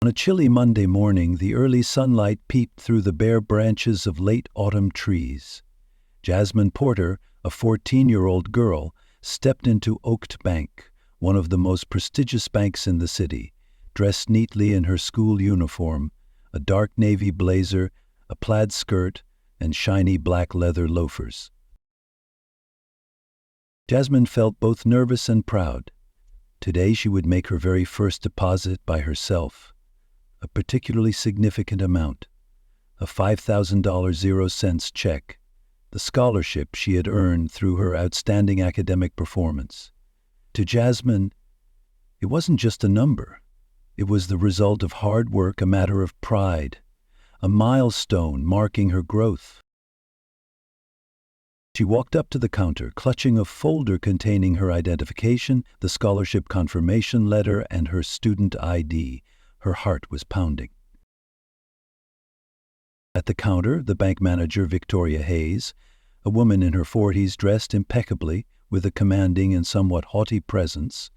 On a chilly Monday morning, the early sunlight peeped through the bare branches of late autumn trees. Jasmine Porter, a 14-year-old girl, stepped into Oaked Bank, one of the most prestigious banks in the city, dressed neatly in her school uniform, a dark navy blazer, a plaid skirt, and shiny black leather loafers. Jasmine felt both nervous and proud. Today she would make her very first deposit by herself, a particularly significant amount, a $5,000 0 cents check, the scholarship she had earned through her outstanding academic performance. To Jasmine, it wasn't just a number. It was the result of hard work, a matter of pride, a milestone marking her growth. She walked up to the counter, clutching a folder containing her identification, the scholarship confirmation letter, and her student ID. Her heart was pounding. At the counter, the bank manager, Victoria Hayes, a woman in her 40s dressed impeccably with a commanding and somewhat haughty presence,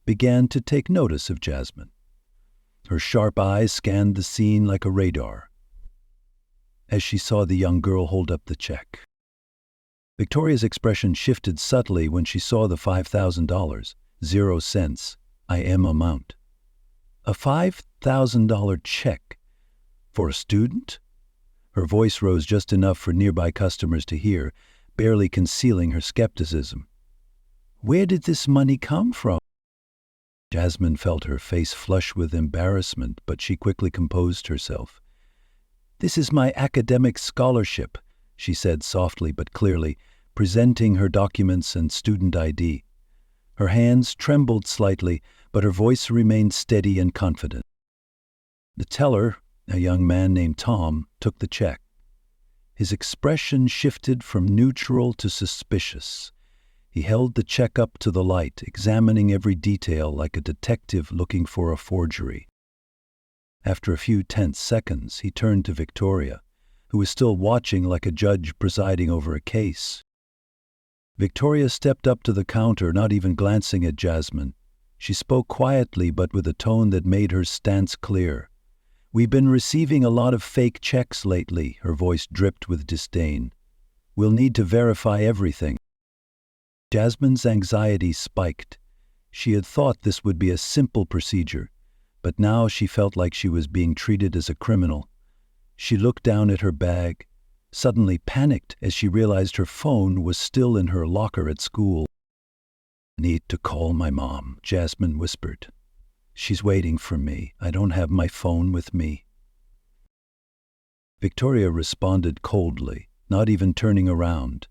began to take notice of Jasmine. Her sharp eyes scanned the scene like a radar as she saw the young girl hold up the check. Victoria's expression shifted subtly when she saw the $5,000, 0 cents, IM amount. A $5,000 check for a student? Her voice rose just enough for nearby customers to hear, barely concealing her skepticism. Where did this money come from? Jasmine felt her face flush with embarrassment, but she quickly composed herself. This is my academic scholarship, she said softly but clearly, presenting her documents and student ID. Her hands trembled slightly, but her voice remained steady and confident. The teller, a young man named Tom, took the check. His expression shifted from neutral to suspicious. He held the check up to the light, examining every detail like a detective looking for a forgery. After a few tense seconds, he turned to Victoria, who was still watching like a judge presiding over a case. Victoria stepped up to the counter, not even glancing at Jasmine. She spoke quietly but with a tone that made her stance clear. We've been receiving a lot of fake checks lately, her voice dripped with disdain. We'll need to verify everything. Jasmine's anxiety spiked. She had thought this would be a simple procedure, but now she felt like she was being treated as a criminal. She looked down at her bag, suddenly panicked as she realized her phone was still in her locker at school. I need to call my mom, Jasmine whispered. She's waiting for me. I don't have my phone with me. Victoria responded coldly, not even turning around.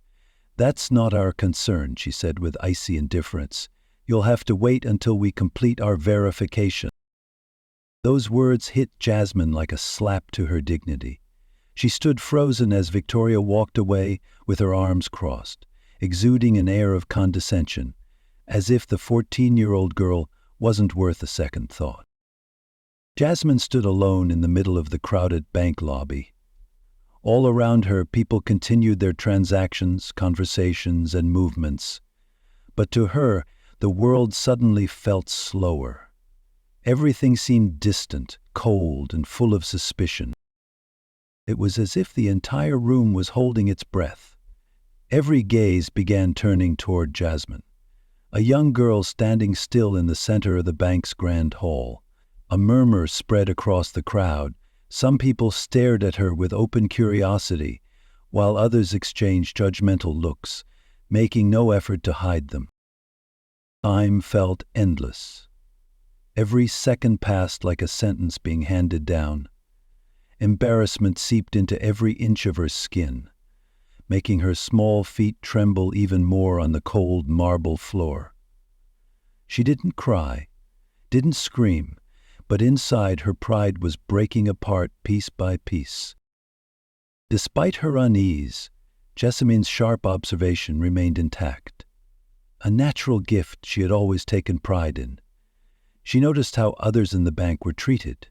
That's not our concern, she said with icy indifference. You'll have to wait until we complete our verification. Those words hit Jasmine like a slap to her dignity. She stood frozen as Victoria walked away with her arms crossed, exuding an air of condescension, as if the 14-year-old girl wasn't worth a second thought. Jasmine stood alone in the middle of the crowded bank lobby. All around her, people continued their transactions, conversations, and movements. But to her, the world suddenly felt slower. Everything seemed distant, cold, and full of suspicion. It was as if the entire room was holding its breath. Every gaze began turning toward Jasmine, a young girl standing still in the center of the bank's grand hall. A murmur spread across the crowd. Some people stared at her with open curiosity, while others exchanged judgmental looks, making no effort to hide them. Time felt endless. Every second passed like a sentence being handed down. Embarrassment seeped into every inch of her skin, making her small feet tremble even more on the cold marble floor. She didn't cry, didn't scream, but inside her pride was breaking apart piece by piece. Despite her unease, Jasmine's sharp observation remained intact, a natural gift she had always taken pride in. She noticed how others in the bank were treated.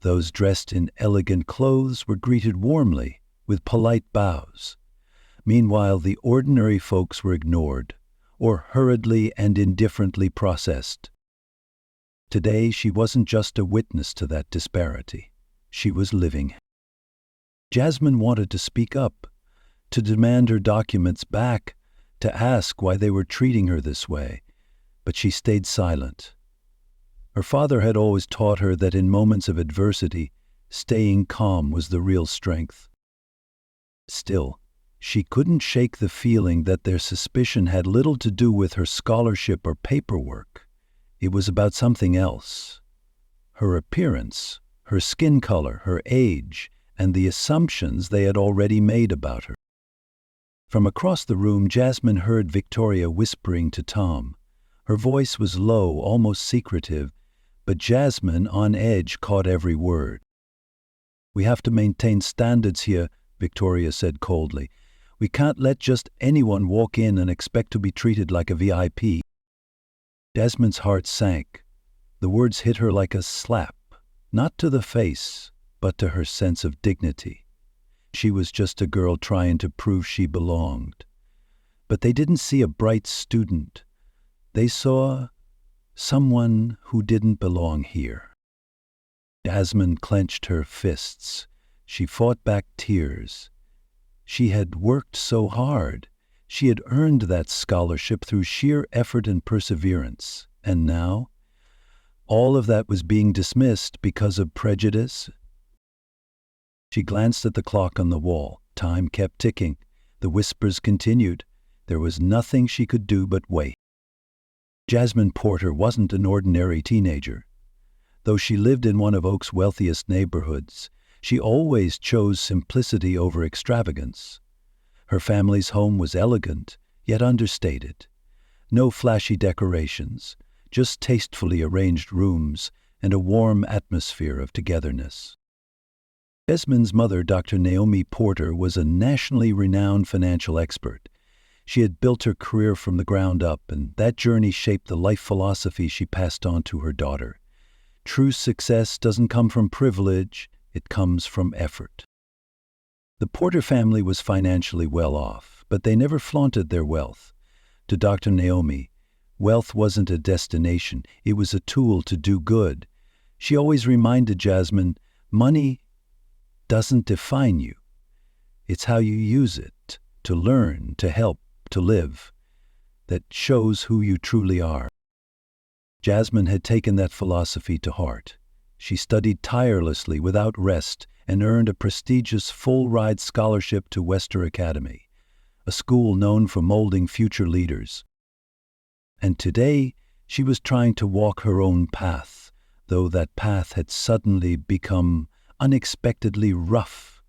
Those dressed in elegant clothes were greeted warmly, with polite bows. Meanwhile, the ordinary folks were ignored, or hurriedly and indifferently processed. Today, she wasn't just a witness to that disparity. She was living. Jasmine wanted to speak up, to demand her documents back, to ask why they were treating her this way, but she stayed silent. Her father had always taught her that in moments of adversity, staying calm was the real strength. Still, she couldn't shake the feeling that their suspicion had little to do with her scholarship or paperwork. It was about something else. Her appearance, her skin color, her age, and the assumptions they had already made about her. From across the room, Jasmine heard Victoria whispering to Tom. Her voice was low, almost secretive, but Jasmine, on edge, caught every word. "We have to maintain standards here," Victoria said coldly. "We can't let just anyone walk in and expect to be treated like a VIP." Jasmine's heart sank. The words hit her like a slap, not to the face, but to her sense of dignity. She was just a girl trying to prove she belonged. But they didn't see a bright student. They saw someone who didn't belong here. Jasmine clenched her fists. She fought back tears. She had worked so hard. She had earned that scholarship through sheer effort and perseverance. And now, all of that was being dismissed because of prejudice. She glanced at the clock on the wall. Time kept ticking. The whispers continued. There was nothing she could do but wait. Jasmine Porter wasn't an ordinary teenager. Though she lived in one of Oak's wealthiest neighborhoods, she always chose simplicity over extravagance. Her family's home was elegant, yet understated. No flashy decorations, just tastefully arranged rooms and a warm atmosphere of togetherness. Jasmine's mother, Dr. Naomi Porter, was a nationally renowned financial expert. She had built her career from the ground up, and that journey shaped the life philosophy she passed on to her daughter. True success doesn't come from privilege, it comes from effort. The Porter family was financially well off, but they never flaunted their wealth. To Dr. Naomi, wealth wasn't a destination, it was a tool to do good. She always reminded Jasmine, money doesn't define you. It's how you use it, to learn, to help, to live, that shows who you truly are. Jasmine had taken that philosophy to heart. She studied tirelessly without rest and earned a prestigious full-ride scholarship to Webster Academy, a school known for molding future leaders. And today, she was trying to walk her own path, though that path had suddenly become unexpectedly rough,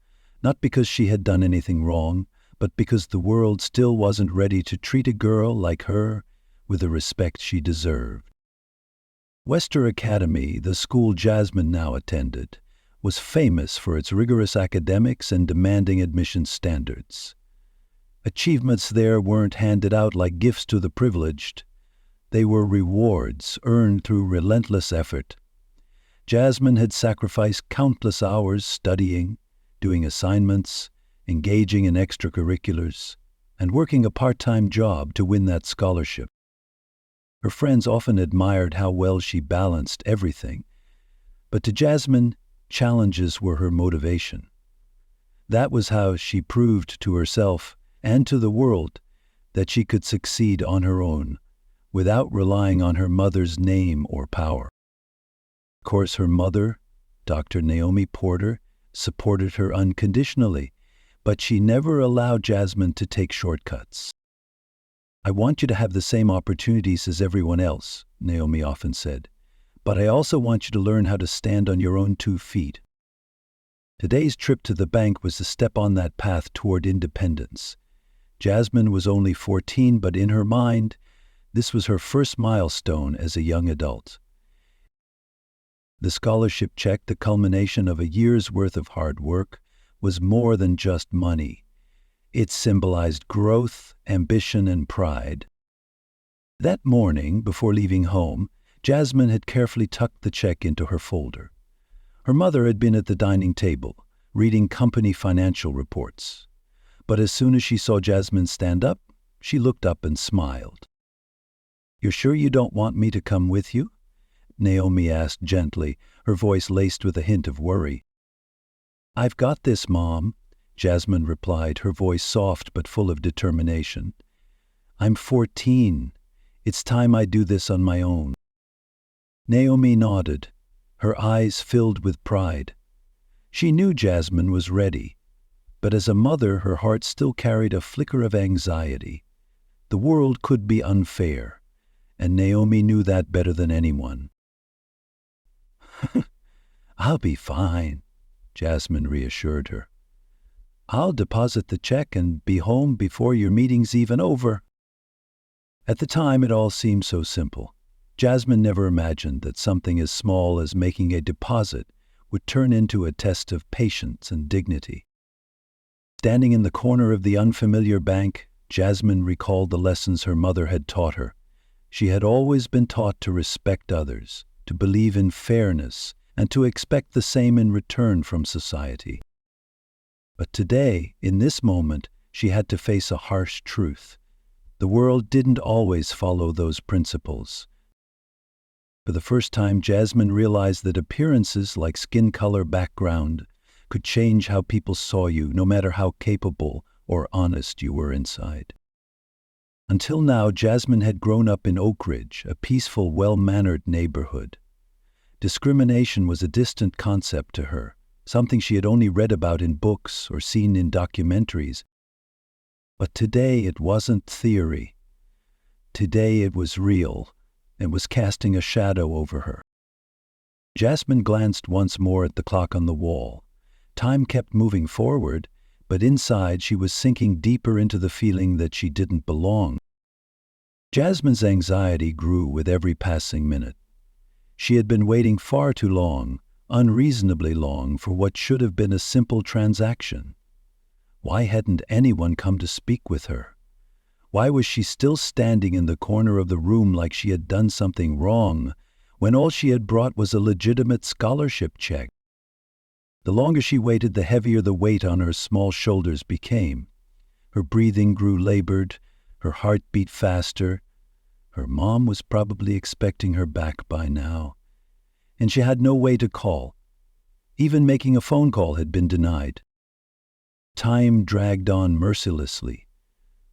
not because she had done anything wrong, but because the world still wasn't ready to treat a girl like her with the respect she deserved. Webster Academy, the school Jasmine now attended, was famous for its rigorous academics and demanding admission standards. Achievements there weren't handed out like gifts to the privileged. They were rewards earned through relentless effort. Jasmine had sacrificed countless hours studying, doing assignments, engaging in extracurriculars, and working a part-time job to win that scholarship. Her friends often admired how well she balanced everything, but to Jasmine, challenges were her motivation. That was how she proved to herself and to the world that she could succeed on her own, without relying on her mother's name or power. Of course, her mother, Dr. Naomi Porter, supported her unconditionally, but she never allowed Jasmine to take shortcuts. "I want you to have the same opportunities as everyone else," Naomi often said, "but I also want you to learn how to stand on your own 2 feet." Today's trip to the bank was a step on that path toward independence. Jasmine was only 14, but in her mind, this was her first milestone as a young adult. The scholarship check, the culmination of a year's worth of hard work, was more than just money. It symbolized growth, ambition, and pride. That morning, before leaving home, Jasmine had carefully tucked the check into her folder. Her mother had been at the dining table, reading company financial reports. But as soon as she saw Jasmine stand up, she looked up and smiled. "You're sure you don't want me to come with you?" Naomi asked gently, her voice laced with a hint of worry. "I've got this, Mom," Jasmine replied, her voice soft but full of determination. "I'm 14. It's time I do this on my own." Naomi nodded, her eyes filled with pride. She knew Jasmine was ready, but as a mother her heart still carried a flicker of anxiety. The world could be unfair, and Naomi knew that better than anyone. "I'll be fine," Jasmine reassured her. "I'll deposit the check and be home before your meeting's even over." At the time, it all seemed so simple. Jasmine never imagined that something as small as making a deposit would turn into a test of patience and dignity. Standing in the corner of the unfamiliar bank, Jasmine recalled the lessons her mother had taught her. She had always been taught to respect others, to believe in fairness, and to expect the same in return from society. But today, in this moment, she had to face a harsh truth. The world didn't always follow those principles. For the first time, Jasmine realized that appearances like skin color, background, could change how people saw you, no matter how capable or honest you were inside. Until now, Jasmine had grown up in Oak Ridge, a peaceful, well-mannered neighborhood. Discrimination was a distant concept to her, something she had only read about in books or seen in documentaries. But today it wasn't theory. Today it was real, and was casting a shadow over her. Jasmine glanced once more at the clock on the wall. Time kept moving forward, but inside she was sinking deeper into the feeling that she didn't belong. Jasmine's anxiety grew with every passing minute. She had been waiting far too long, unreasonably long, for what should have been a simple transaction. Why hadn't anyone come to speak with her? Why was she still standing in the corner of the room like she had done something wrong, when all she had brought was a legitimate scholarship check? The longer she waited, the heavier the weight on her small shoulders became. Her breathing grew labored, her heart beat faster. Her mom was probably expecting her back by now, and she had no way to call. Even making a phone call had been denied. Time dragged on mercilessly.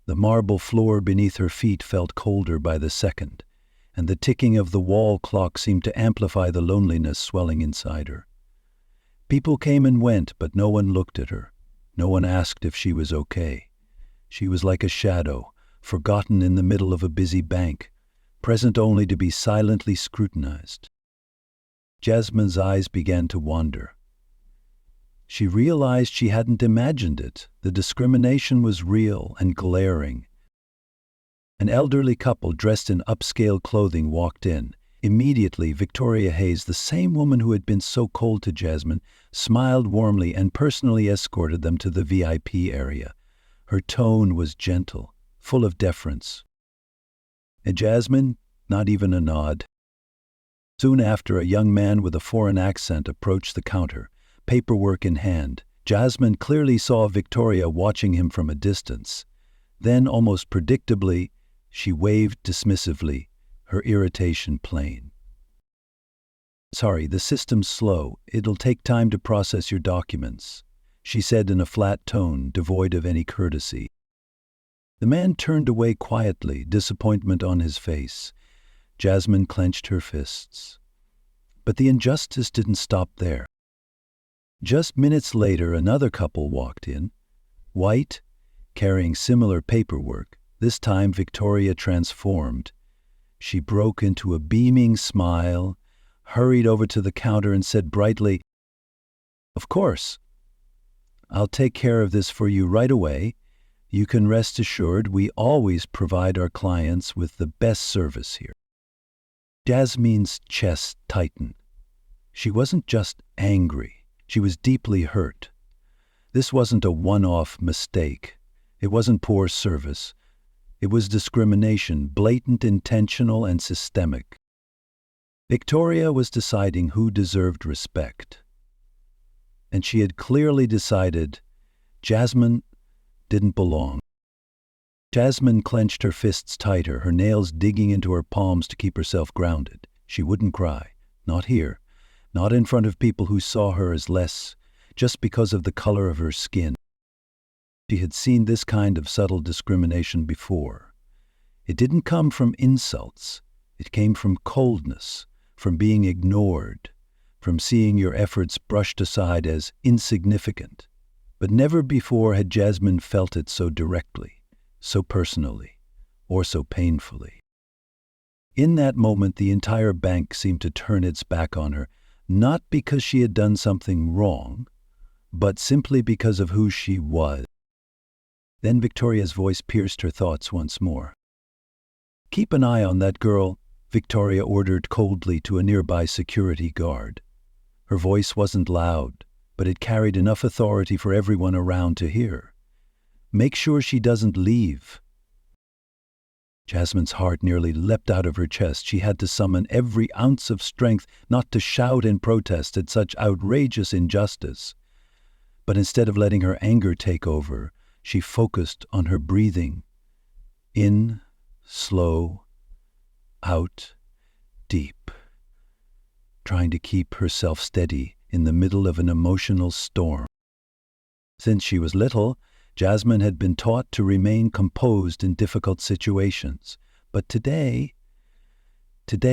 The marble floor beneath her feet felt colder by the second, and the ticking of the wall clock seemed to amplify the loneliness swelling inside her. People came and went, but no one looked at her. No one asked if she was okay. She was like a shadow, forgotten in the middle of a busy bank, present only to be silently scrutinized. Jasmine's eyes began to wander. She realized she hadn't imagined it. The discrimination was real and glaring. An elderly couple dressed in upscale clothing walked in. Immediately, Victoria Hayes, the same woman who had been so cold to Jasmine, smiled warmly and personally escorted them to the VIP area. Her tone was gentle, full of deference. And Jasmine, not even a nod. Soon after, a young man with a foreign accent approached the counter, paperwork in hand. Jasmine clearly saw Victoria watching him from a distance. Then, almost predictably, she waved dismissively, her irritation plain. "Sorry, the system's slow. It'll take time to process your documents," she said in a flat tone, devoid of any courtesy. The man turned away quietly, disappointment on his face. Jasmine clenched her fists. But the injustice didn't stop there. Just minutes later, another couple walked in. White, carrying similar paperwork, this time Victoria transformed. She broke into a beaming smile, hurried over to the counter and said brightly, "Of course. I'll take care of this for you right away. You can rest assured we always provide our clients with the best service here." Jasmine's chest tightened. She wasn't just angry. She was deeply hurt. This wasn't a one-off mistake. It wasn't poor service. It was discrimination, blatant, intentional, and systemic. Victoria was deciding who deserved respect. And she had clearly decided Jasmine didn't belong. Jasmine clenched her fists tighter, her nails digging into her palms to keep herself grounded. She wouldn't cry. Not here. Not in front of people who saw her as less, just because of the color of her skin. She had seen this kind of subtle discrimination before. It didn't come from insults. It came from coldness, from being ignored, from seeing your efforts brushed aside as insignificant. But never before had Jasmine felt it so directly, so personally, or so painfully. In that moment, the entire bank seemed to turn its back on her, not because she had done something wrong, but simply because of who she was. Then Victoria's voice pierced her thoughts once more. "Keep an eye on that girl," Victoria ordered coldly to a nearby security guard. Her voice wasn't loud, but it carried enough authority for everyone around to hear. "Make sure she doesn't leave." Jasmine's heart nearly leapt out of her chest. She had to summon every ounce of strength not to shout in protest at such outrageous injustice. But instead of letting her anger take over, she focused on her breathing. In, slow, out, deep, trying to keep herself steady in the middle of an emotional storm. Since she was little, Jasmine had been taught to remain composed in difficult situations. But today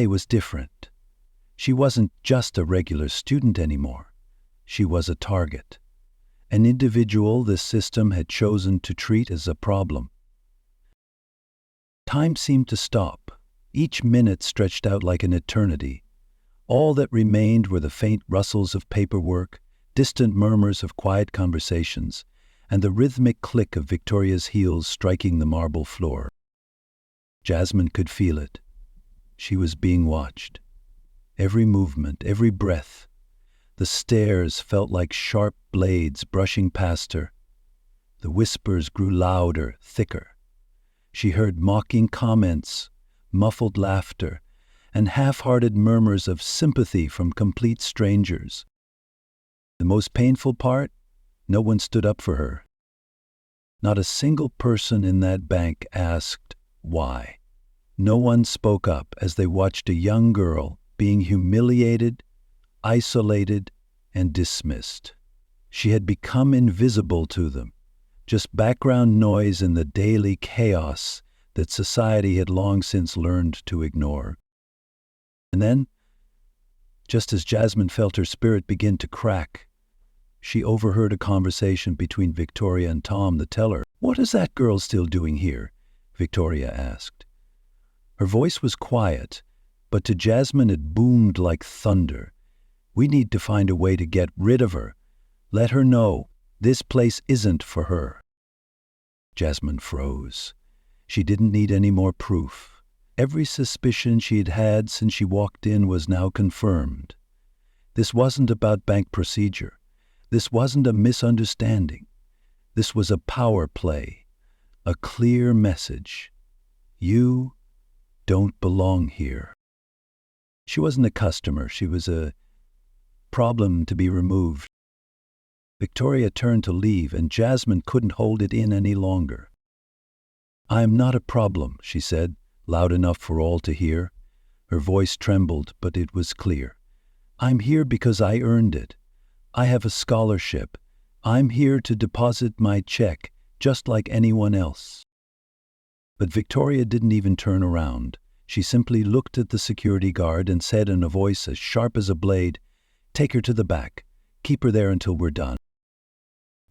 was different. She wasn't just a regular student anymore. She was a target. An individual this system had chosen to treat as a problem. Time seemed to stop. Each minute stretched out like an eternity. All that remained were the faint rustles of paperwork, distant murmurs of quiet conversations, and the rhythmic click of Victoria's heels striking the marble floor. Jasmine could feel it. She was being watched. Every movement, every breath. The stares felt like sharp blades brushing past her. The whispers grew louder, thicker. She heard mocking comments, muffled laughter, and half-hearted murmurs of sympathy from complete strangers. The most painful part? No one stood up for her. Not a single person in that bank asked why. No one spoke up as they watched a young girl being humiliated, isolated, and dismissed. She had become invisible to them, just background noise in the daily chaos that society had long since learned to ignore. And then, just as Jasmine felt her spirit begin to crack, she overheard a conversation between Victoria and Tom, the teller. "What is that girl still doing here?" Victoria asked. Her voice was quiet, but to Jasmine it boomed like thunder. "We need to find a way to get rid of her. Let her know this place isn't for her." Jasmine froze. She didn't need any more proof. Every suspicion she had had since she walked in was now confirmed. This wasn't about bank procedure. This wasn't a misunderstanding. This was a power play, a clear message. You don't belong here. She wasn't a customer. She was a problem to be removed. Victoria turned to leave, and Jasmine couldn't hold it in any longer. "I am not a problem," she said, loud enough for all to hear. Her voice trembled, but it was clear. "I'm here because I earned it. I have a scholarship. I'm here to deposit my check, just like anyone else." But Victoria didn't even turn around. She simply looked at the security guard and said in a voice as sharp as a blade, "Take her to the back. Keep her there until we're done."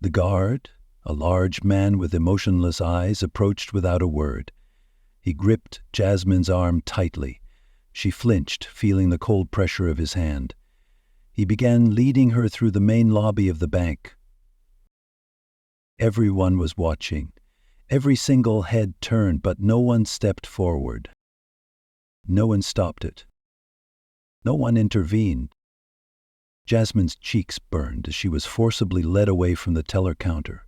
The guard, a large man with emotionless eyes, approached without a word. He gripped Jasmine's arm tightly. She flinched, feeling the cold pressure of his hand. He began leading her through the main lobby of the bank. Everyone was watching. Every single head turned, but no one stepped forward. No one stopped it. No one intervened. Jasmine's cheeks burned as she was forcibly led away from the teller counter.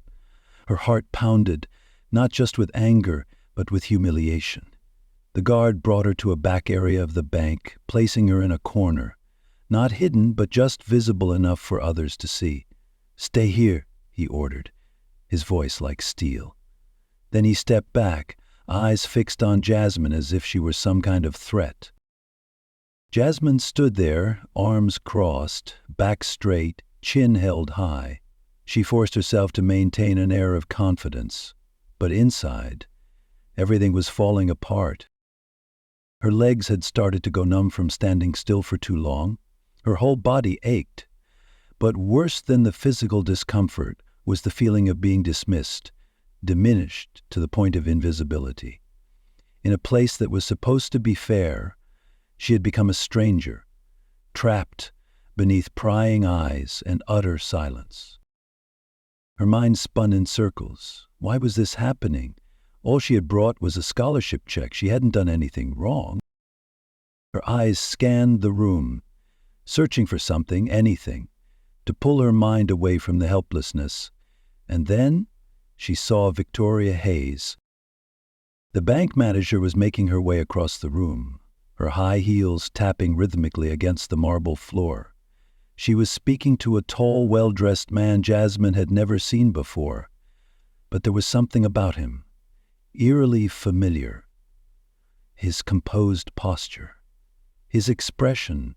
Her heart pounded, not just with anger, but with humiliation. The guard brought her to a back area of the bank, placing her in a corner, not hidden, but just visible enough for others to see. "Stay here," he ordered, his voice like steel. Then he stepped back, eyes fixed on Jasmine as if she were some kind of threat. Jasmine stood there, arms crossed, back straight, chin held high. She forced herself to maintain an air of confidence, but inside, everything was falling apart. Her legs had started to go numb from standing still for too long. Her whole body ached. But worse than the physical discomfort was the feeling of being dismissed, diminished to the point of invisibility. In a place that was supposed to be fair, she had become a stranger, trapped beneath prying eyes and utter silence. Her mind spun in circles. Why was this happening? All she had brought was a scholarship check. She hadn't done anything wrong. Her eyes scanned the room, searching for something, anything, to pull her mind away from the helplessness. And then she saw Victoria Hayes. The bank manager was making her way across the room, her high heels tapping rhythmically against the marble floor. She was speaking to a tall, well-dressed man Jasmine had never seen before. But there was something about him, eerily familiar. His composed posture, his expression,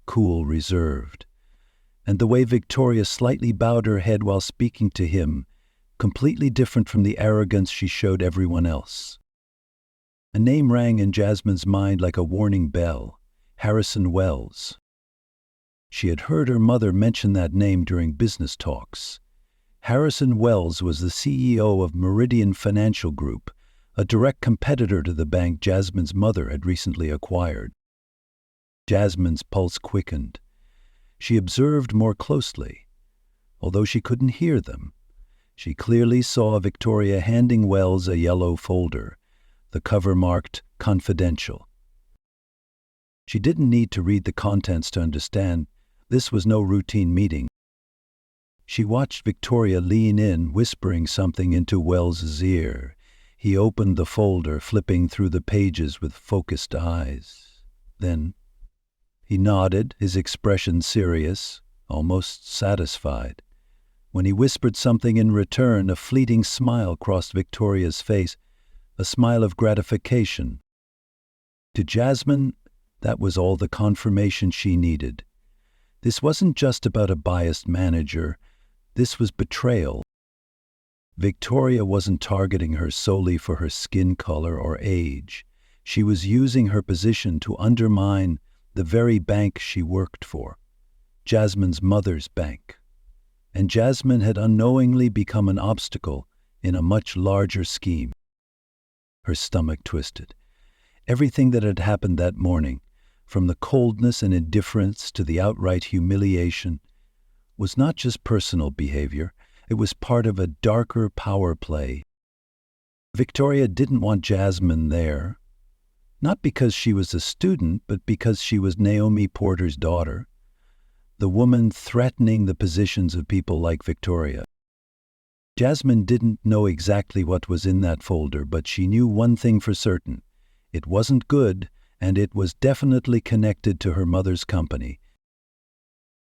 cool, reserved, and the way Victoria slightly bowed her head while speaking to him, completely different from the arrogance she showed everyone else. A name rang in Jasmine's mind like a warning bell: Harrison Wells. She had heard her mother mention that name during business talks. Harrison Wells was the CEO of Meridian Financial Group, a direct competitor to the bank Jasmine's mother had recently acquired. Jasmine's pulse quickened. She observed more closely. Although she couldn't hear them, she clearly saw Victoria handing Wells a yellow folder, the cover marked "Confidential." She didn't need to read the contents to understand this was no routine meeting. She watched Victoria lean in, whispering something into Wells's ear. He opened the folder, flipping through the pages with focused eyes. Then he nodded, his expression serious, almost satisfied. When he whispered something in return, a fleeting smile crossed Victoria's face, a smile of gratification. To Jasmine, that was all the confirmation she needed. This wasn't just about a biased manager. This was betrayal. Victoria wasn't targeting her solely for her skin color or age. She was using her position to undermine the very bank she worked for, Jasmine's mother's bank. And Jasmine had unknowingly become an obstacle in a much larger scheme. Her stomach twisted. Everything that had happened that morning, from the coldness and indifference to the outright humiliation, was not just personal behavior. It was part of a darker power play. Victoria didn't want Jasmine there, not because she was a student, but because she was Naomi Porter's daughter, the woman threatening the positions of people like Victoria. Jasmine didn't know exactly what was in that folder, but she knew one thing for certain. It wasn't good, and it was definitely connected to her mother's company.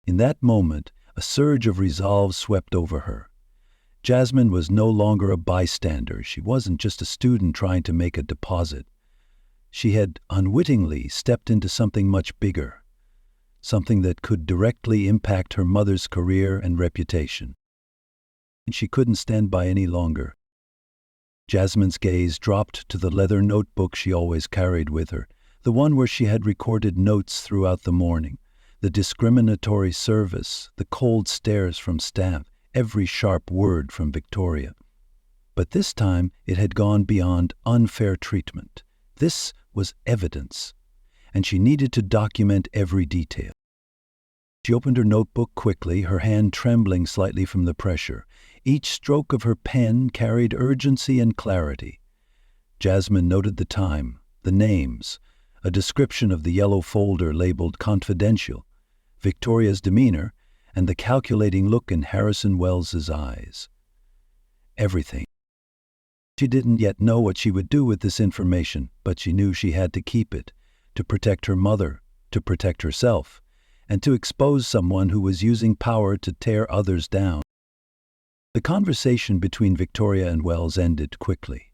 In that moment, a surge of resolve swept over her. Jasmine was no longer a bystander. She wasn't just a student trying to make a deposit. She had unwittingly stepped into something much bigger, something that could directly impact her mother's career and reputation. And she couldn't stand by any longer. Jasmine's gaze dropped to the leather notebook she always carried with her, the one where she had recorded notes throughout the morning, the discriminatory service, the cold stares from staff, every sharp word from Victoria. But this time it had gone beyond unfair treatment. This was evidence, and she needed to document every detail. She opened her notebook quickly, her hand trembling slightly from the pressure. Each stroke of her pen carried urgency and clarity. Jasmine noted the time, the names, a description of the yellow folder labeled "Confidential," Victoria's demeanor, and the calculating look in Harrison Wells's eyes. Everything. She didn't yet know what she would do with this information, but she knew she had to keep it, to protect her mother, to protect herself, and to expose someone who was using power to tear others down. The conversation between Victoria and Wells ended quickly.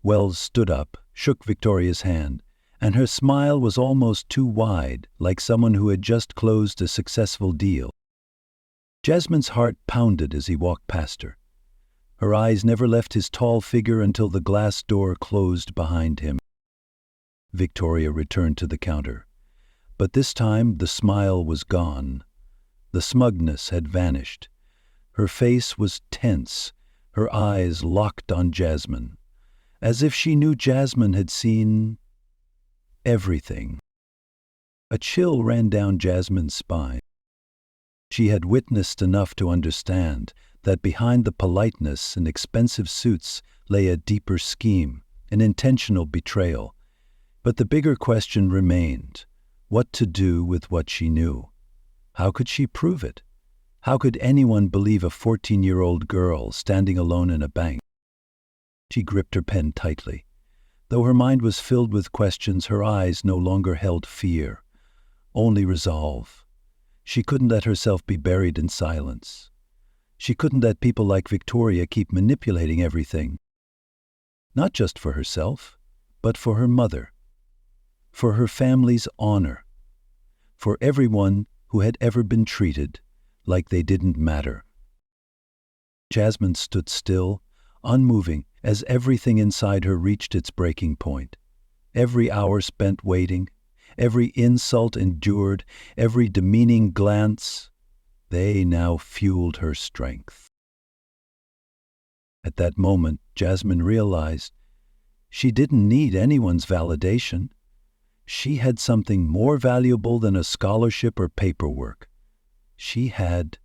Wells stood up, shook Victoria's hand, and her smile was almost too wide, like someone who had just closed a successful deal. Jasmine's heart pounded as he walked past her. Her eyes never left his tall figure until the glass door closed behind him. Victoria returned to the counter, but this time the smile was gone. The smugness had vanished. Her face was tense, her eyes locked on Jasmine, as if she knew Jasmine had seen everything. A chill ran down Jasmine's spine. She had witnessed enough to understand that behind the politeness and expensive suits lay a deeper scheme, an intentional betrayal. But the bigger question remained: what to do with what she knew? How could she prove it? How could anyone believe a 14-year-old girl standing alone in a bank? She gripped her pen tightly. Though her mind was filled with questions, her eyes no longer held fear, only resolve. She couldn't let herself be buried in silence. She couldn't let people like Victoria keep manipulating everything. Not just for herself, but for her mother, for her family's honor, for everyone who had ever been treated like they didn't matter. Jasmine stood still, unmoving, as everything inside her reached its breaking point. Every hour spent waiting, every insult endured, every demeaning glance, they now fueled her strength. At that moment, Jasmine realized she didn't need anyone's validation. She had something more valuable than a scholarship or paperwork. She had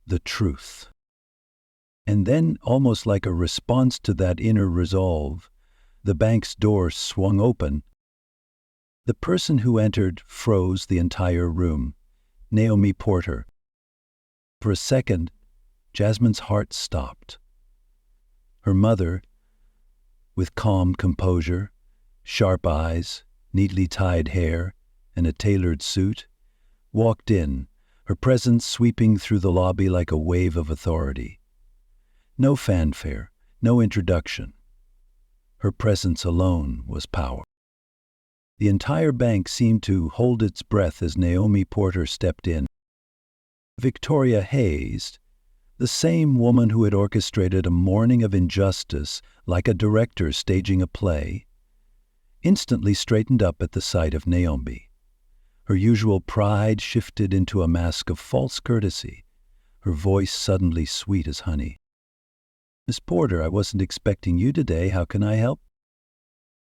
the truth. And then, almost like a response to that inner resolve, the bank's door swung open. The person who entered froze the entire room, Naomi Porter. For a second, Jasmine's heart stopped. Her mother, with calm composure, sharp eyes, neatly tied hair, and a tailored suit, walked in, her presence sweeping through the lobby like a wave of authority. No fanfare, no introduction. Her presence alone was power. The entire bank seemed to hold its breath as Naomi Porter stepped in. Victoria Hayes, the same woman who had orchestrated a morning of injustice like a director staging a play, instantly straightened up at the sight of Naomi. Her usual pride shifted into a mask of false courtesy, her voice suddenly sweet as honey. "Miss Porter, I wasn't expecting you today. How can I help?"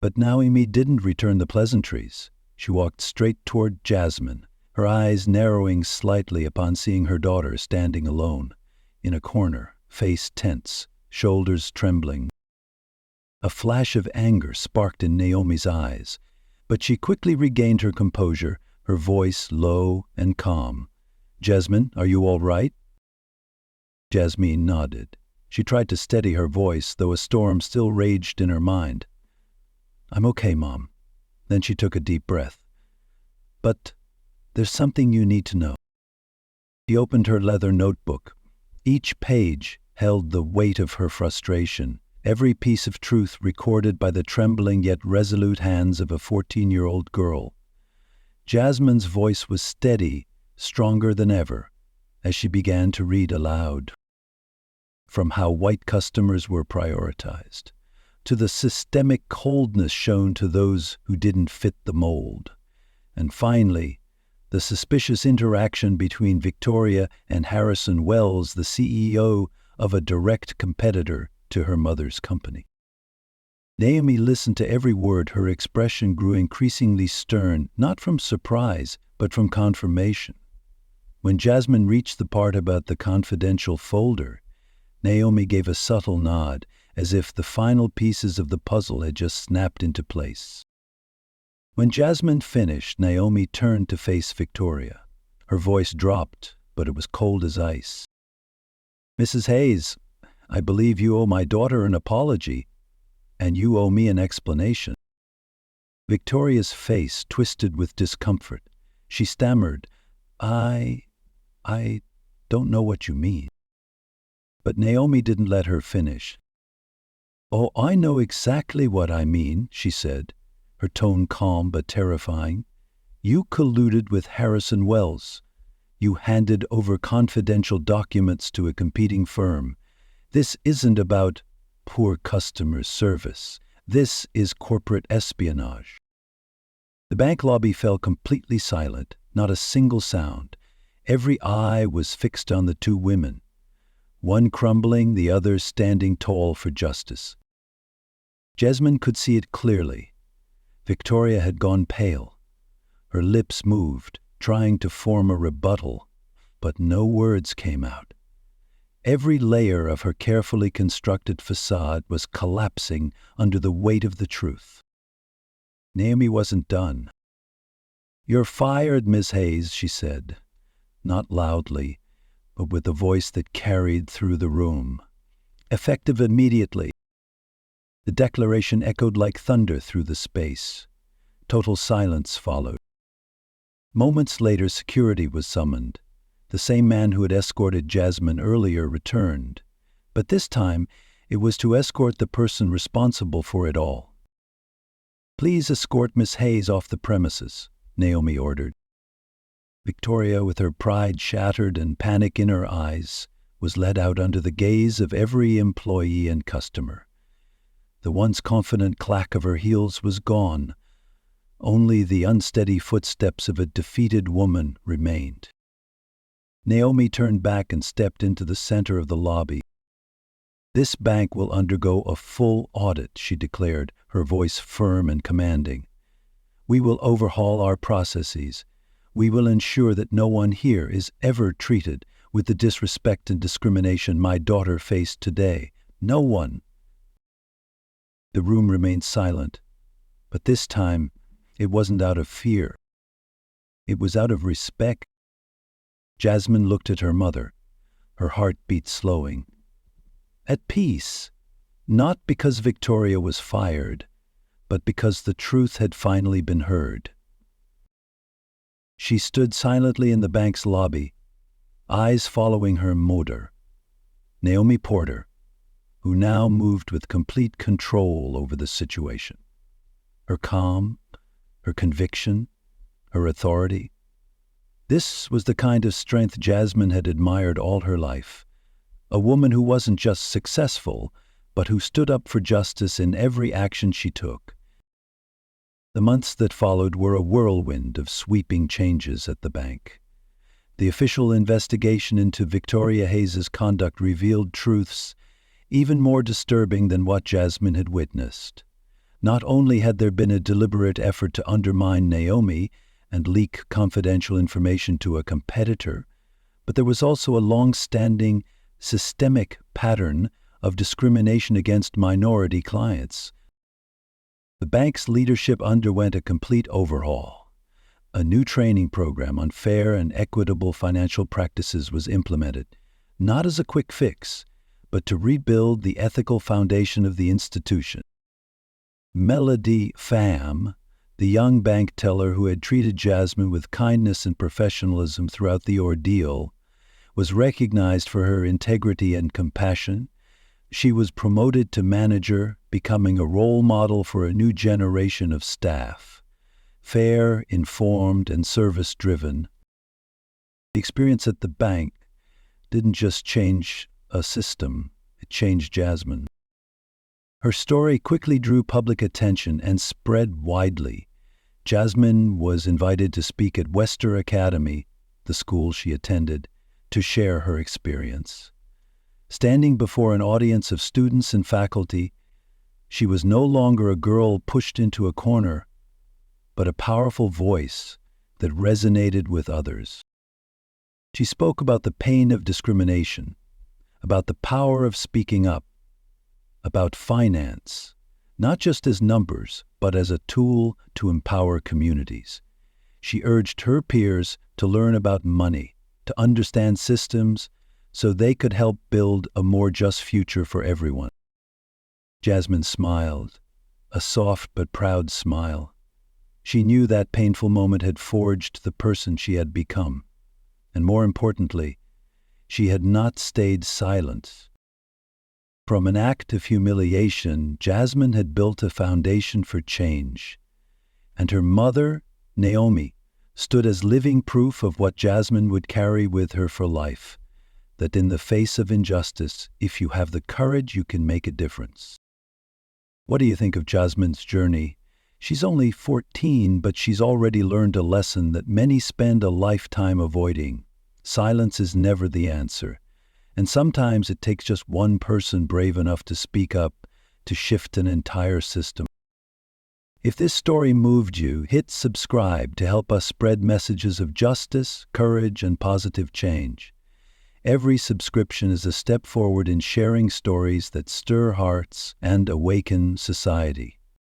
But Naomi didn't return the pleasantries. She walked straight toward Jasmine, her eyes narrowing slightly upon seeing her daughter standing alone, in a corner, face tense, shoulders trembling. A flash of anger sparked in Naomi's eyes, but she quickly regained her composure, her voice low and calm. "Jasmine, are you all right?" Jasmine nodded. She tried to steady her voice, though a storm still raged in her mind. "I'm okay, Mom." Then she took a deep breath. "But there's something you need to know." She opened her leather notebook. Each page held the weight of her frustration, every piece of truth recorded by the trembling yet resolute hands of a 14-year-old girl. Jasmine's voice was steady, stronger than ever, as she began to read aloud. From how white customers were prioritized, to the systemic coldness shown to those who didn't fit the mold, and finally, the suspicious interaction between Victoria and Harrison Wells, the CEO of a direct competitor to her mother's company. Naomi listened to every word. Her expression grew increasingly stern, not from surprise, but from confirmation. When Jasmine reached the part about the confidential folder, Naomi gave a subtle nod, as if the final pieces of the puzzle had just snapped into place. When Jasmine finished, Naomi turned to face Victoria. Her voice dropped, but it was cold as ice. "Mrs. Hayes, I believe you owe my daughter an apology, and you owe me an explanation." Victoria's face twisted with discomfort. She stammered, I don't know what you mean." But Naomi didn't let her finish. "Oh, I know exactly what I mean," she said, her tone calm but terrifying. "You colluded with Harrison Wells. You handed over confidential documents to a competing firm. This isn't about poor customer service. This is corporate espionage." The bank lobby fell completely silent, not a single sound. Every eye was fixed on the two women, one crumbling, the other standing tall for justice. Jasmine could see it clearly. Victoria had gone pale. Her lips moved, trying to form a rebuttal, but no words came out. Every layer of her carefully constructed facade was collapsing under the weight of the truth. Naomi wasn't done. "You're fired, Miss Hayes," she said, not loudly, but with a voice that carried through the room. "Effective immediately." The declaration echoed like thunder through the space. Total silence followed. Moments later, security was summoned. The same man who had escorted Jasmine earlier returned, but this time it was to escort the person responsible for it all. "Please escort Miss Hayes off the premises," Naomi ordered. Victoria, with her pride shattered and panic in her eyes, was led out under the gaze of every employee and customer. The once confident clack of her heels was gone. Only the unsteady footsteps of a defeated woman remained. Naomi turned back and stepped into the center of the lobby. "This bank will undergo a full audit," she declared, her voice firm and commanding. "We will overhaul our processes. We will ensure that no one here is ever treated with the disrespect and discrimination my daughter faced today. No one." The room remained silent, but this time it wasn't out of fear. It was out of respect. Jasmine looked at her mother, her heartbeat slowing. At peace, not because Victoria was fired, but because the truth had finally been heard. She stood silently in the bank's lobby, eyes following her motor, Naomi Porter, who now moved with complete control over the situation. Her calm, her conviction, her authority. This was the kind of strength Jasmine had admired all her life. A woman who wasn't just successful, but who stood up for justice in every action she took. The months that followed were a whirlwind of sweeping changes at the bank. The official investigation into Victoria Hayes's conduct revealed truths even more disturbing than what Jasmine had witnessed. Not only had there been a deliberate effort to undermine Naomi and leak confidential information to a competitor, but there was also a long-standing, systemic pattern of discrimination against minority clients. The bank's leadership underwent a complete overhaul. A new training program on fair and equitable financial practices was implemented, not as a quick fix, but to rebuild the ethical foundation of the institution. Melody Pham, the young bank teller who had treated Jasmine with kindness and professionalism throughout the ordeal, was recognized for her integrity and compassion. She was promoted to manager, becoming a role model for a new generation of staff. Fair, informed, and service-driven. The experience at the bank didn't just change a system, it changed Jasmine. Her story quickly drew public attention and spread widely. Jasmine was invited to speak at Wester Academy, the school she attended, to share her experience. Standing before an audience of students and faculty, she was no longer a girl pushed into a corner, but a powerful voice that resonated with others. She spoke about the pain of discrimination, about the power of speaking up, about finance, not just as numbers, but as a tool to empower communities. She urged her peers to learn about money, to understand systems, so they could help build a more just future for everyone. Jasmine smiled, a soft but proud smile. She knew that painful moment had forged the person she had become. And more importantly, she had not stayed silent. From an act of humiliation, Jasmine had built a foundation for change. and her mother, Naomi, stood as living proof of what Jasmine would carry with her for life, that in the face of injustice, if you have the courage, you can make a difference. What do you think of Jasmine's journey? She's only 14, but she's already learned a lesson that many spend a lifetime avoiding. Silence is never the answer, and sometimes it takes just one person brave enough to speak up to shift an entire system. If this story moved you, hit subscribe to help us spread messages of justice, courage, and positive change. Every subscription is a step forward in sharing stories that stir hearts and awaken society.